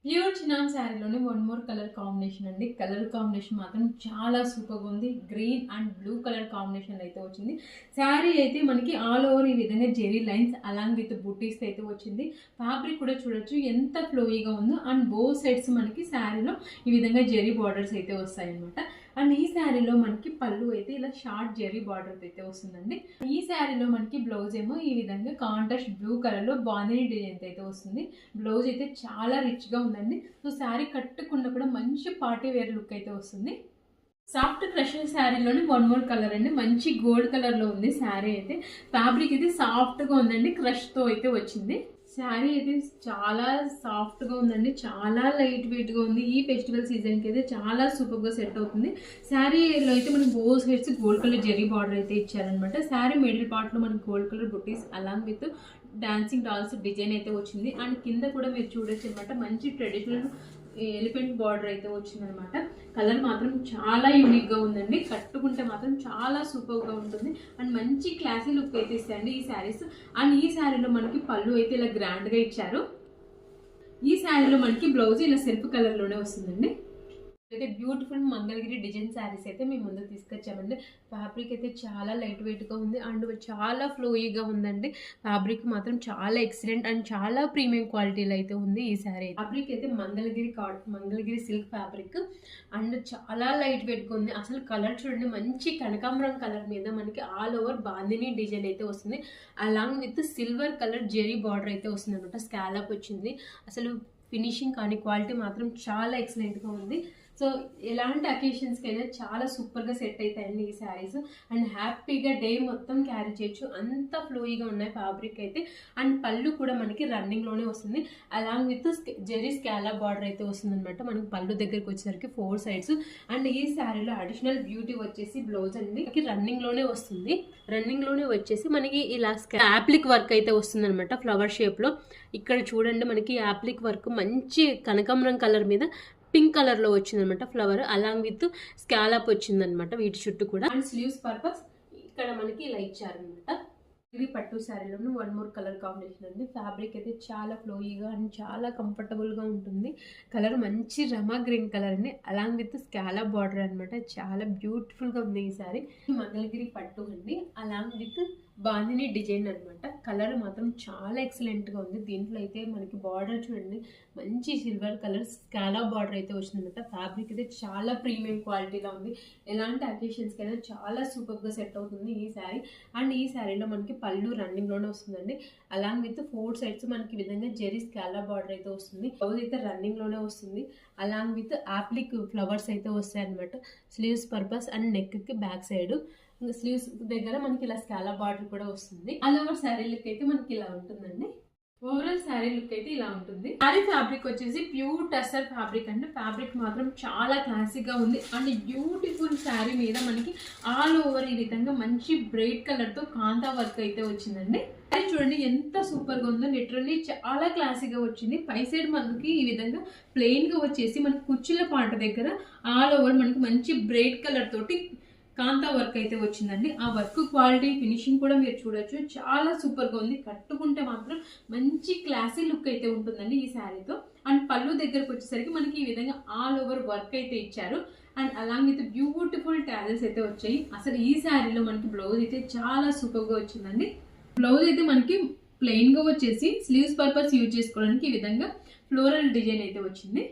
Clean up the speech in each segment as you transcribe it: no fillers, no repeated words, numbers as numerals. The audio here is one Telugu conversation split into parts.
ప్యూర్ చినాన్ శారీలోనే వన్ మోర్ కలర్ కాంబినేషన్ అండి. కలర్ కాంబినేషన్ మాత్రం చాలా సూపర్గా ఉంది. Green and blue colour combination అయితే వచ్చింది. శారీ అయితే మనకి ఆల్ ఓవర్ ఈ విధంగా జెరీ లైన్స్ అలాంగ్ విత్ బుటీస్ అయితే వచ్చింది. ఫ్యాబ్రిక్ కూడా చూడొచ్చు ఎంత ఫ్లోయిగా ఉందో. అండ్ బోత్ సైడ్స్ మనకి శారీలో ఈ విధంగా జెరీ బార్డర్స్ అయితే వస్తాయి అనమాట. అండ్ ఈ శారీలో మనకి పళ్ళు అయితే ఇలా షార్ట్ జెరీ బార్డర్ అయితే వస్తుందండి. ఈ శారీలో మనకి బ్లౌజ్ ఏమో ఈ విధంగా కాంట్రాస్ట్ బ్లూ కలర్ లో బాందిని డిజైన్ అయితే వస్తుంది. బ్లౌజ్ అయితే చాలా రిచ్ గా ఉందండి. సో శారీ కట్టుకున్న కూడా మంచి పార్టీ వేర్ లుక్ అయితే వస్తుంది. సాఫ్ట్ క్రష్ శారీలోని వన్ మోర్ కలర్ అండి. మంచి గోల్డ్ కలర్ లో ఉంది శారీ అయితే. ఫ్యాబ్రిక్ అయితే సాఫ్ట్ గా ఉందండి. క్రష్ తో అయితే వచ్చింది. శారీ అయితే చాలా సాఫ్ట్గా ఉందండి. చాలా లైట్ వెయిట్గా ఉంది. ఈ ఫెస్టివల్ సీజన్కి అయితే చాలా సూపర్గా సెట్ అవుతుంది. శారీలో అయితే మనకి both sides gold colour zari border అయితే ఇచ్చారనమాట. శారీ మిడిల్ పార్ట్లో మనకి gold colour butis along with dancing dolls design అయితే వచ్చింది. అండ్ కింద కూడా మీరు చూడొచ్చు అనమాట. మంచి ట్రెడిషనల్ ఎలిఫెంట్ బార్డర్ అయితే వచ్చిందనమాట. కలర్ మాత్రం చాలా యూనిక్గా ఉందండి. కట్టుకుంటే మాత్రం చాలా సూపర్గా ఉంటుంది. అండ్ మంచి క్లాసీ లుక్ అయితే ఇస్తాయండి ఈ శారీస్. అండ్ ఈ శారీలో మనకి పళ్ళు అయితే ఇలా గ్రాండ్గా ఇచ్చారు. ఈ శారీలో మనకి బ్లౌజ్ ఇలా సెల్ఫ్ కలర్లోనే వస్తుందండి. అయితే బ్యూటిఫుల్ మంగళగిరి డిజైన్ శారీస్ అయితే మేము ముందు తీసుకొచ్చామండి. ఫ్యాబ్రిక్ అయితే చాలా లైట్ వెయిట్గా ఉంది అండ్ చాలా ఫ్లోయీగా ఉందండి. ఫ్యాబ్రిక్ మాత్రం చాలా ఎక్సలెంట్ అండ్ చాలా ప్రీమియం క్వాలిటీలో అయితే ఉంది ఈ శారీ. ఫ్యాబ్రిక్ అయితే మంగళగిరి సిల్క్ ఫ్యాబ్రిక్ అండ్ చాలా లైట్ వెయిట్గా ఉంది. అసలు కలర్ చూడండి, మంచి కనకాంబరం కలర్ మీద మనకి ఆల్ ఓవర్ బాందిని డిజైన్ అయితే వస్తుంది. Along with silver colour zari border అయితే వస్తుంది అనమాట. స్కాలప్ వచ్చింది. అసలు ఫినిషింగ్ కానీ క్వాలిటీ మాత్రం చాలా ఎక్సలెంట్గా ఉంది. సో ఎలాంటి అకేషన్స్కి అయినా చాలా సూపర్గా సెట్ అవుతాయండి ఈ శారీస్. అండ్ హ్యాపీగా డే మొత్తం క్యారీ చేయొచ్చు, అంత ఫ్లోయిగా ఉన్నాయి ఫ్యాబ్రిక్ అయితే. అండ్ పళ్ళు కూడా మనకి రన్నింగ్లోనే వస్తుంది. Along with zari scallop border అయితే వస్తుంది అనమాట. మనకి పళ్ళు దగ్గరికి వచ్చేసరికి 4 సైడ్స్. అండ్ ఈ శారీలో అడిషనల్ బ్యూటీ వచ్చేసి బ్లౌజ్ అండి రన్నింగ్లోనే వస్తుంది. రన్నింగ్లోనే వచ్చేసి మనకి ఇలా యాప్లిక్ వర్క్ అయితే వస్తుంది అనమాట. ఫ్లవర్ షేప్లో ఇక్కడ చూడండి మనకి యాప్లిక్ వర్క్ మంచి కనకాంబరం కలర్ మీద పింక్ కలర్ లో వచ్చిందనమాట ఫ్లవర్. అలాంగ్ విత్ స్కాలప్ వచ్చిందనమాట వీటి చుట్టూ కూడా. అండ్ స్లీవ్స్ పర్పస్ ఇక్కడ మనకి ఇలా ఇచ్చారనమాట. ఇది పట్టు శారీలోను వన్ మోర్ కలర్ కాంబినేషన్ అండి. ఫ్యాబ్రిక్ అయితే చాలా ఫ్లోయీగా అండ్ చాలా కంఫర్టబుల్గా ఉంటుంది. కలర్ మంచి రమా గ్రీన్ కలర్ అండి. అలాంగ్ విత్ స్కాలప్ బార్డర్ అనమాట. చాలా బ్యూటిఫుల్గా ఉంది ఈ శారీ. మంగళగిరి పట్టు అండి అలాంగ్ విత్ బాందిని డిజైన్ అనమాట. కలర్ మాత్రం చాలా ఎక్సలెంట్గా ఉంది. దీంట్లో అయితే మనకి బార్డర్ చూడండి, మంచి సిల్వర్ కలర్ స్కాలప్ బార్డర్ అయితే వచ్చిందనమాట. ఫ్యాబ్రిక్ అయితే చాలా ప్రీమియం క్వాలిటీలో ఉంది. ఎలాంటి అకేషన్స్కి అయినా చాలా సూపర్గా సెట్ అవుతుంది ఈ శారీ. అండ్ ఈ శారీలో మనకి పళ్ళు రన్నింగ్లోనే వస్తుందండి. అలాంగ్ విత్ 4 సైడ్స్ మనకి విధంగా జెరీ స్కాలప్ బార్డర్ అయితే వస్తుంది. బ్లౌజ్ అయితే రన్నింగ్లోనే వస్తుంది. అలాంగ్ విత్ యాప్లిక్ ఫ్లవర్స్ అయితే వస్తాయి అనమాట. స్లీవ్స్ పర్పస్ అండ్ నెక్కి బ్యాక్ సైడ్ స్లీవ్స్ దగ్గర మనకి ఇలా స్కాలప్ బార్డర్ కూడా వస్తుంది. ఆల్ ఓవర్ శారీ లుక్ అయితే మనకి ఇలా ఉంటుందండి. ఓవరాల్ శారీ లుక్ అయితే ఇలా ఉంటుంది. శారీ ఫ్యాబ్రిక్ వచ్చేసి ప్యూర్ టస్సర్ ఫ్యాబ్రిక్ అండి. ఫ్యాబ్రిక్ మాత్రం చాలా క్లాసిక్ గా ఉంది. అండ్ బ్యూటిఫుల్ శారీ మీద మనకి ఆల్ ఓవర్ ఈ విధంగా మంచి బ్రైట్ కలర్ తో కాంతా వర్క్ అయితే వచ్చిందండి. శారీ చూడండి ఎంత సూపర్ గా ఉందో. లిటరల్లీ చాలా క్లాసిక్ గా వచ్చింది. పై సైడ్ మనకి ఈ విధంగా ప్లెయిన్ గా వచ్చేసి మనకి కుర్చీల పాట దగ్గర ఆల్ ఓవర్ మనకి మంచి బ్రైట్ కలర్ తోటి కాంతా వర్క్ అయితే వచ్చిందండి. ఆ వర్క్ క్వాలిటీ ఫినిషింగ్ కూడా మీరు చూడొచ్చు, చాలా సూపర్గా ఉంది. కట్టుకుంటే మాత్రం మంచి క్లాసీ లుక్ అయితే ఉంటుందండి ఈ శారీతో. అండ్ పళ్ళు దగ్గరకు వచ్చేసరికి మనకి ఈ విధంగా ఆల్ ఓవర్ వర్క్ అయితే ఇచ్చారు. అండ్ అలాంగ్ విత్ బ్యూటిఫుల్ టాజెస్ అయితే వచ్చాయి. అసలు ఈ శారీలో మనకి బ్లౌజ్ అయితే చాలా సూపర్గా వచ్చిందండి. బ్లౌజ్ అయితే మనకి ప్లెయిన్గా వచ్చేసి స్లీవ్స్ పర్పస్ యూజ్ చేసుకోవడానికి ఈ విధంగా ఫ్లోరల్ డిజైన్ అయితే వచ్చింది.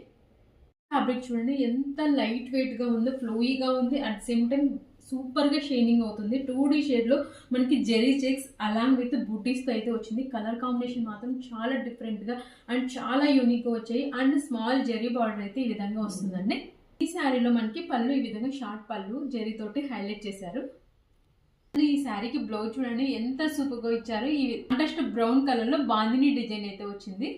ఫ్యాబ్రిక్ చూడండి ఎంత లైట్ వెయిట్గా ఉందో, ఫ్లోయీగా ఉంది. అట్ సేమ్ టైం సూపర్గా షైనింగ్ అవుతుంది. 2D షేడ్లో మనకి జెరీ చెక్స్ అలాంగ్ విత్ బుటీస్తో అయితే వచ్చింది. కలర్ కాంబినేషన్ మాత్రం చాలా డిఫరెంట్గా అండ్ చాలా యూనిక్గా వచ్చాయి. అండ్ స్మాల్ జెరీ బార్డర్ అయితే ఈ విధంగా వస్తుందండి. ఈ శారీలో మనకి పళ్ళు ఈ విధంగా షార్ట్ పళ్ళు జెరీ తోటి హైలైట్ చేశారు. ఈ శారీకి బ్లౌజ్ చూడండి ఎంత సూపర్గా ఇచ్చారు. ఈ కాంట్రాస్ట్ బ్రౌన్ కలర్లో బాందిని డిజైన్ అయితే వచ్చింది.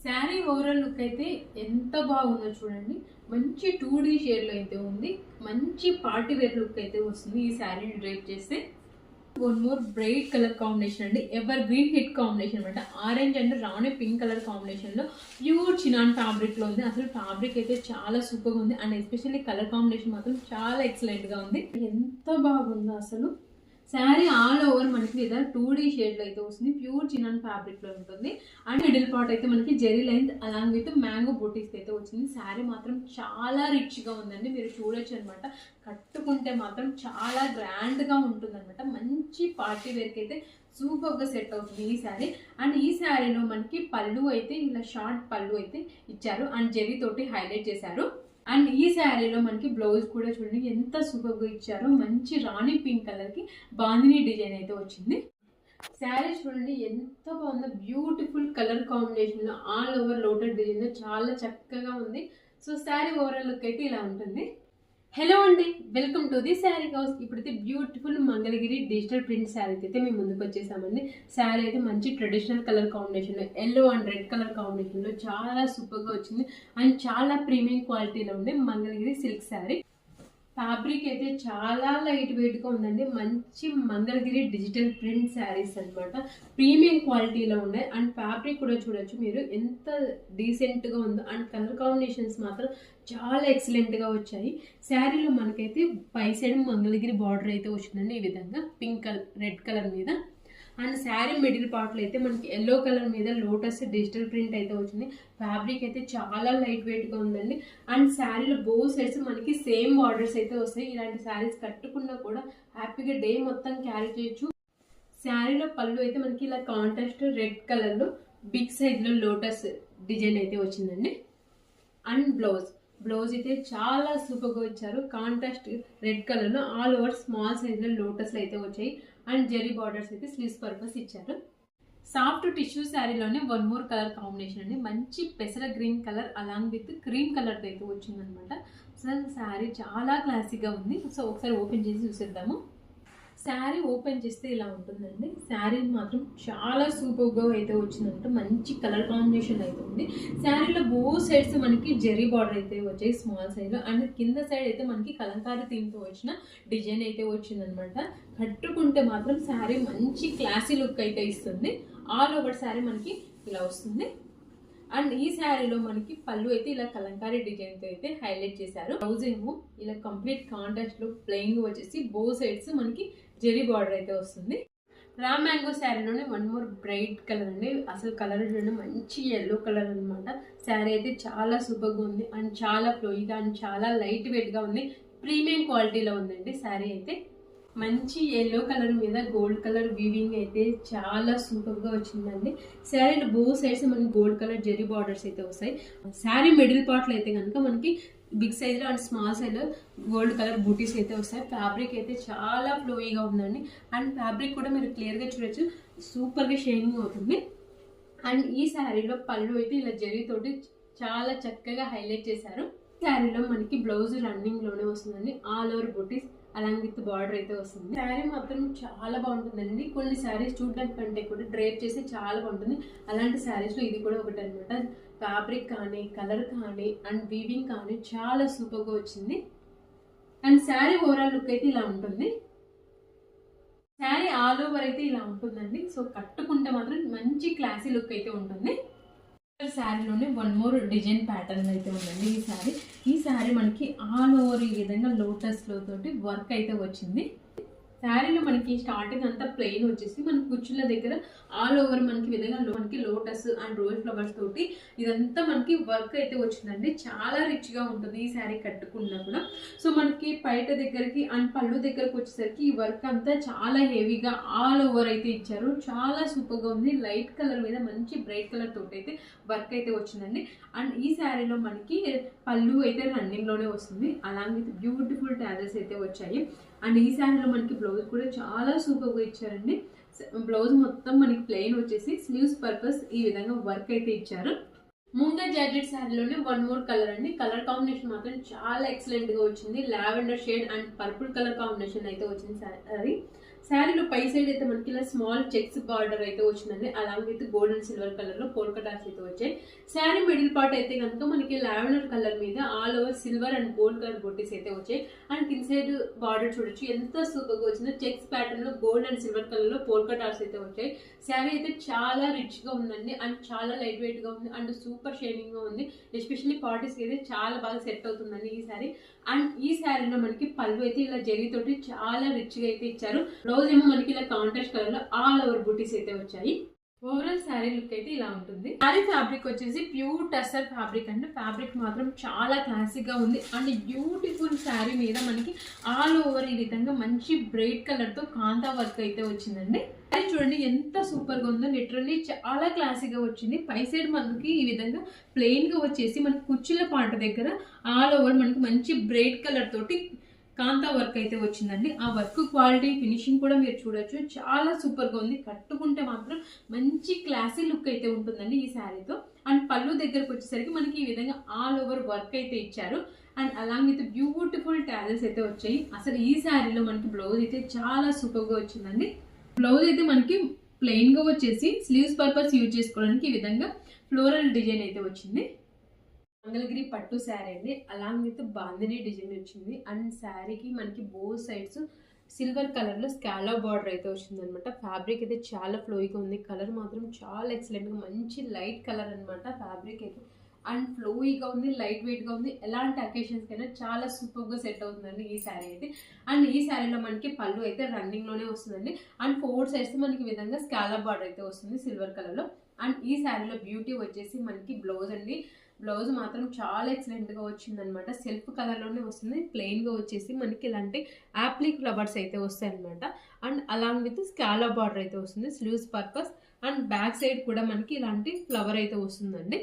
శారీ ఓవరాల్ లుక్ అయితే ఎంత బాగుందో చూడండి. మంచి 2D షేడ్లో అయితే ఉంది. మంచి పార్టీ వేర్ లుక్ అయితే వస్తుంది ఈ శారీని డ్రైప్ చేస్తే. One more bright colour combination అండి. ఎవర్ గ్రీన్ హిట్ కాంబినేషన్ అనమాట. Orange and Rani pink colour కాంబినేషన్లో ప్యూర్ చినాన్ ఫ్యాబ్రిక్లో ఉంది. అసలు ఫ్యాబ్రిక్ అయితే చాలా సూపర్గా ఉంది. అండ్ ఎస్పెషల్లీ కలర్ కాంబినేషన్ మాత్రం చాలా ఎక్సలెంట్గా ఉంది. ఎంత బాగుందో అసలు. శారీ ఆల్ ఓవర్ మనకి లేదా 2D షేడ్ లో అయితే వస్తుంది. ప్యూర్ చినాన్ ఫ్యాబ్రిక్ లో ఉంటుంది. అండ్ మిడిల్ పార్ట్ అయితే మనకి zari lines along with mango బూటీస్ అయితే వచ్చింది. శారీ మాత్రం చాలా రిచ్ గా ఉందండి, మీరు చూడొచ్చు అనమాట. కట్టుకుంటే మాత్రం చాలా గ్రాండ్ గా ఉంటుంది అనమాట. మంచి పార్టీ వేర్కి అయితే సూపర్ గా సెట్ అవుతుంది ఈ శారీ. అండ్ ఈ శారీలో మనకి పళ్ళు అయితే ఇలా షార్ట్ పళ్ళు అయితే ఇచ్చారు అండ్ జెరీ తోటి హైలైట్ చేశారు. అండ్ ఈ శారీలో మనకి బ్లౌజ్ కూడా చూడండి ఎంత సూపర్గా ఇచ్చారో. మంచి రాణి పింక్ కలర్ కి బాందిని డిజైన్ అయితే వచ్చింది. శారీ చూడండి ఎంత బాగుందో, బ్యూటిఫుల్ కలర్ కాంబినేషన్ లో ఆల్ ఓవర్ లోటస్ డిజైన్ చాలా చక్కగా ఉంది. సో శారీ ఓవరాల్ లుక్ అయితే ఇలా ఉంటుంది. హలో అండి, welcome to the sari house. ఇప్పుడైతే beautiful Mangalagiri digital print sari అయితే మేము ముందుకు వచ్చేసామండి. శారీ అయితే మంచి ట్రెడిషనల్ కలర్ కాంబినేషన్లో ఎల్లో అండ్ రెడ్ కలర్ కాంబినేషన్లో చాలా సూపర్గా వచ్చింది అండ్ చాలా ప్రీమియం క్వాలిటీలో ఉండే మంగళగిరి సిల్క్ శారీ. ఫ్యాబ్రిక్ అయితే చాలా లైట్ వెయిట్గా ఉందండి. మంచి మంగళగిరి డిజిటల్ ప్రింట్ శారీస్ అనమాట. ప్రీమియం క్వాలిటీలో ఉన్నాయి అండ్ ఫ్యాబ్రిక్ కూడా చూడొచ్చు మీరు ఎంత డీసెంట్గా ఉందో. అండ్ కలర్ కాంబినేషన్స్ మాత్రం చాలా ఎక్సలెంట్గా వచ్చాయి. శారీలో మనకైతే పై సైడ్ మంగళగిరి బార్డర్ అయితే వచ్చిందండి, ఈ విధంగా పింక్ కలర్ రెడ్ కలర్ మీద. అండ్ శారీ మిడిల్ పార్ట్లో అయితే మనకి ఎల్లో కలర్ మీద లోటస్ డిజిటల్ ప్రింట్ అయితే వచ్చింది. ఫ్యాబ్రిక్ అయితే చాలా లైట్ వెయిట్గా ఉందండి. అండ్ శారీలో బోత్ సైడ్స్ మనకి సేమ్ బార్డర్స్ అయితే వస్తాయి. ఇలాంటి శారీస్ కట్టుకున్నా కూడా హ్యాపీగా డే మొత్తం క్యారీ చేయొచ్చు. శారీలో పళ్ళు అయితే మనకి ఇలా కాంట్రాస్ట్ రెడ్ కలర్లో బిగ్ సైజ్లో లోటస్ డిజైన్ అయితే వచ్చిందండి. అండ్ బ్లౌజ్ అయితే చాలా సూపర్గా ఇచ్చారు. కాంట్రాస్ట్ రెడ్ కలర్లో ఆల్ ఓవర్ స్మాల్ సైజ్లో లోటస్లు అయితే వచ్చాయి అండ్ జెరీ బార్డర్స్ అయితే స్లీవ్స్ పర్పస్ ఇచ్చారు. సాఫ్ట్ టిష్యూ శారీలోనే వన్ మోర్ కలర్ కాంబినేషన్ అండి. మంచి పెసర green colour along with cream colour అయితే వచ్చిందనమాట. సో శారీ చాలా క్లాసిక్గా ఉంది. సో ఒకసారి ఓపెన్ చేసి చూసేద్దాము. శారీ ఓపెన్ చేస్తే ఇలా ఉంటుందండి. శారీ మాత్రం చాలా సూపర్గా అయితే వచ్చిందంట. మంచి కలర్ కాంబినేషన్ అయితే ఉంది. శారీలో బోత్ సైడ్స్ మనకి జెరీ బార్డర్ అయితే వచ్చాయి స్మాల్ సైజ్లో. అండ్ కింద సైడ్ అయితే మనకి కలంకారీ థీమ్తో వచ్చిన డిజైన్ అయితే వచ్చిందనమాట. కట్టుకుంటే మాత్రం శారీ మంచి క్లాసీ లుక్ అయితే ఇస్తుంది. ఆల్ ఓవర్ శారీ మనకి ఇలా వస్తుంది. అండ్ ఈ శారీలో మనకి పళ్ళు అయితే ఇలా కలంకారీ డిజైన్ తో అయితే హైలైట్ చేశారు. బ్లౌజ్ ఏమో ఇలా కంప్లీట్ కాంట్రాస్ట్ లో ప్లెయిన్ వచ్చేసి బో సైడ్స్ మనకి జెరీ బార్డర్ అయితే వస్తుంది. రామ్ మ్యాంగో శారీలోనే వన్ మోర్ బ్రైట్ కలర్ అండి. అసలు కలర్ చూడండి మంచి ఎల్లో కలర్ అనమాట. శారీ అయితే చాలా సూపర్గా ఉంది అండ్ చాలా ఫ్లోయిగా అండ్ చాలా లైట్ వెయిట్ గా ఉంది. ప్రీమియం క్వాలిటీలో ఉందండి శారీ అయితే. మంచి ఎల్లో కలర్ మీద గోల్డ్ కలర్ వీవింగ్ అయితే చాలా సూపర్గా వచ్చిందండి. శారీలో బో సైడ్స్ మనకి గోల్డ్ కలర్ జెరీ బార్డర్స్ అయితే వస్తాయి. శారీ మిడిల్ పార్ట్లో అయితే కనుక మనకి బిగ్ సైజ్లో అండ్ స్మాల్ సైజ్లో గోల్డ్ కలర్ బూటీస్ అయితే వస్తాయి. ఫ్యాబ్రిక్ అయితే చాలా ఫ్లోయిగా ఉందండి. అండ్ ఫ్యాబ్రిక్ కూడా మీరు క్లియర్గా చూడొచ్చు, సూపర్గా షైనింగ్ అవుతుంది. అండ్ ఈ శారీలో పళ్ళు అయితే ఇలా జెరీ తోటి చాలా చక్కగా హైలైట్ చేశారు. శారీలో మనకి బ్లౌజ్ రన్నింగ్ లోనే వస్తుందండి. All over butis along with border అయితే వస్తుంది. శారీ మాత్రం చాలా బాగుంటుందండి. కొన్ని శారీస్ చూడడానికి కంటే కూడా డ్రైప్ చేసి చాలా బాగుంటుంది. అలాంటి శారీస్ లో ఇది కూడా ఒకటి అనమాట. ఫ్యాబ్రిక్ కానీ కలర్ కానీ అండ్ వీవింగ్ కానీ చాలా సూపర్గా వచ్చింది. అండ్ శారీ ఓవరాల్ లుక్ అయితే ఇలా ఉంటుంది. శారీ ఆల్ ఓవర్ అయితే ఇలా ఉంటుందండి. సో కట్టుకుంటే మాత్రం మంచి క్లాసీ లుక్ అయితే ఉంటుంది. శారీలోనే వన్ మోర్ డిజైన్ ప్యాటర్న్ అయితే ఉందండి. ఈ శారీ మనకి ఆల్ ఓవర్ ఈ విధంగా లోటస్ లో తోటి వర్క్ అయితే వచ్చింది. శారీలో మనకి స్టార్టింగ్ అంతా ప్లెయిన్ వచ్చేసి మన కుచ్చుల దగ్గర ఆల్ ఓవర్ మనకి విధంగా మనకి లోటస్ అండ్ రోజ్ ఫ్లవర్స్ తోటి ఇదంతా మనకి వర్క్ అయితే వచ్చిందండి. చాలా రిచ్ గా ఉంటుంది ఈ శారీ కట్టుకున్నా కూడా. సో మనకి పైట దగ్గరికి అండ్ పళ్ళు దగ్గరకు వచ్చేసరికి ఈ వర్క్ అంతా చాలా హెవీగా ఆల్ ఓవర్ అయితే ఇచ్చారు. చాలా సూపర్ గా ఉంది. లైట్ కలర్ మీద మంచి బ్రైట్ కలర్ తోటి అయితే వర్క్ అయితే వచ్చిందండి. అండ్ ఈ శారీలో మనకి పళ్ళు అయితే రన్నింగ్ లోనే వస్తుంది. అలాంగ్ విత్ బ్యూటిఫుల్ టాజెస్ అయితే వచ్చాయి. అండ్ ఈ శారీలో మనకి బ్లౌజ్ కూడా చాలా సూపర్గా ఇచ్చారండి. బ్లౌజ్ మొత్తం మనకి ప్లెయిన్ వచ్చేసి స్లీవ్స్ పర్పస్ ఈ విధంగా వర్క్ అయితే ఇచ్చారు. ముంగా జార్జెట్ శారీలోనే వన్ మోర్ కలర్ అండి. కలర్ కాంబినేషన్ మాత్రం చాలా ఎక్సలెంట్ గా వచ్చింది. Lavender shade and purple colour combination అయితే వచ్చింది శారీ. శారీలో పై సైడ్ అయితే మనకి ఇలా స్మాల్ చెక్స్ బార్డర్ అయితే వచ్చిందండి. Along with gold and silver colour లో పోల్కా డాట్స్ అయితే వచ్చాయి. శారీ మిడిల్ పార్ట్ అయితే కనుక మనకి లావెండర్ కలర్ మీద all over silver and gold colour బొట్టీస్ అయితే వచ్చాయి. అండ్ కింద సైడ్ బార్డర్ చూడొచ్చు ఎంత సూపర్ గా వచ్చిందో. చెక్స్ ప్యాటర్న్ లో గోల్డ్ అండ్ సిల్వర్ కలర్ లో పోల్కా డాట్స్ అయితే వచ్చాయి. శారీ అయితే చాలా రిచ్ గా ఉందండి అండ్ చాలా లైట్ వెయిట్ గా ఉంది అండ్ సూపర్ షైనింగ్ గా ఉంది. ఎస్పెషల్లీ పార్టీస్ కి అయితే చాలా బాగా సెట్ అవుతుందండి ఈ శారీ. అండ్ ఈ శారీలో మనకి పళ్ళు అయితే ఇలా జరీ తోటి చాలా రిచ్ గా అయితే ఇచ్చారు. బ్లౌజ్ బ్లౌజ్ ఏమో మనకి ఇలా కాంట్రాస్ట్ కలర్ లో ఆల్ ఓవర్ బూటీస్ అయితే వచ్చాయి. ఓవరాల్ శారీ లుక్ అయితే ఇలా ఉంటుంది. శారీ ఫ్యాబ్రిక్ వచ్చేసి ప్యూర్ టస్సర్ ఫ్యాబ్రిక్ అండి. ఫ్యాబ్రిక్ మాత్రం చాలా క్లాసిక్ గా ఉంది అండ్ బ్యూటిఫుల్ శారీ మీద మనకి ఆల్ ఓవర్ ఈ విధంగా మంచి బ్రైట్ కలర్ తో కాంతా వర్క్ అయితే వచ్చిందండి. శారీ చూడండి ఎంత సూపర్ గా ఉందో, లిటరల్లీ చాలా క్లాసిక్ గా వచ్చింది. పై సైడ్ మనకి ఈ విధంగా ప్లెయిన్ గా వచ్చేసి మనకి కుర్చీల పాట దగ్గర ఆల్ ఓవర్ మనకి మంచి బ్రైట్ కలర్ తోటి కాంతా వర్క్ అయితే వచ్చిందండి. ఆ వర్క్ క్వాలిటీ ఫినిషింగ్ కూడా మీరు చూడొచ్చు, చాలా సూపర్ గా ఉంది. కట్టుకుంటే మాత్రం మంచి క్లాసీ లుక్ అయితే ఉంటుందండి ఈ శారీతో. అండ్ పళ్ళు దగ్గరకు వచ్చేసరికి మనకి ఈ విధంగా ఆల్ ఓవర్ వర్క్ అయితే ఇచ్చారు and along with beautiful tassels అయితే వచ్చాయి. అసలు ఈ శారీలో మనకి బ్లౌజ్ అయితే చాలా సూపర్ గా వచ్చిందండి. బ్లౌజ్ అయితే మనకి ప్లెయిన్ గా వచ్చేసి స్లీవ్స్ పర్పస్ యూజ్ చేసుకోవడానికి ఈ విధంగా ఫ్లోరల్ డిజైన్ అయితే వచ్చింది. మంగళగిరి పట్టు శారీ అండి, అలాంగ్ విత్ బాందిని డిజైన్ వచ్చింది అండ్ శారీకి మనకి బోత్ సైడ్స్ సిల్వర్ కలర్ లో స్కాలా బార్డర్ అయితే వచ్చింది అనమాట. ఫ్యాబ్రిక్ అయితే చాలా ఫ్లోయిగా ఉంది. కలర్ మాత్రం చాలా ఎక్సలెంట్ గా మంచి లైట్ కలర్ అనమాట. ఫ్యాబ్రిక్ అయితే అండ్ ఫ్లోయిగా ఉంది, లైట్ వెయిట్ గా ఉంది. ఎలాంటి అకేషన్స్ కైనా చాలా సూపర్ గా సెట్ అవుతుందండి ఈ శారీ అయితే. అండ్ ఈ శారీలో మనకి పళ్ళు అయితే రన్నింగ్ లోనే వస్తుందండి అండ్ 4 సైడ్స్ మనకి విధంగా స్కాలా బార్డర్ అయితే వస్తుంది సిల్వర్ కలర్ లో. అండ్ ఈ శారీలో బ్యూటీ వచ్చేసి మనకి బ్లౌజ్ అండి. బ్లౌజ్ మాత్రం చాలా ఎక్సలెంట్ గా వచ్చింది అనమాట. సెల్ఫ్ కలర్ లోనే వస్తుంది. ప్లెయిన్ గా వచ్చేసి మనకి ఇలాంటి యాప్లిక్ ఫ్లవర్స్ అయితే వస్తాయి అనమాట. And along with scallop border అయితే వస్తుంది sleeves purpose. And back side కూడా మనకి ఇలాంటి ఫ్లవర్ అయితే వస్తుందండి.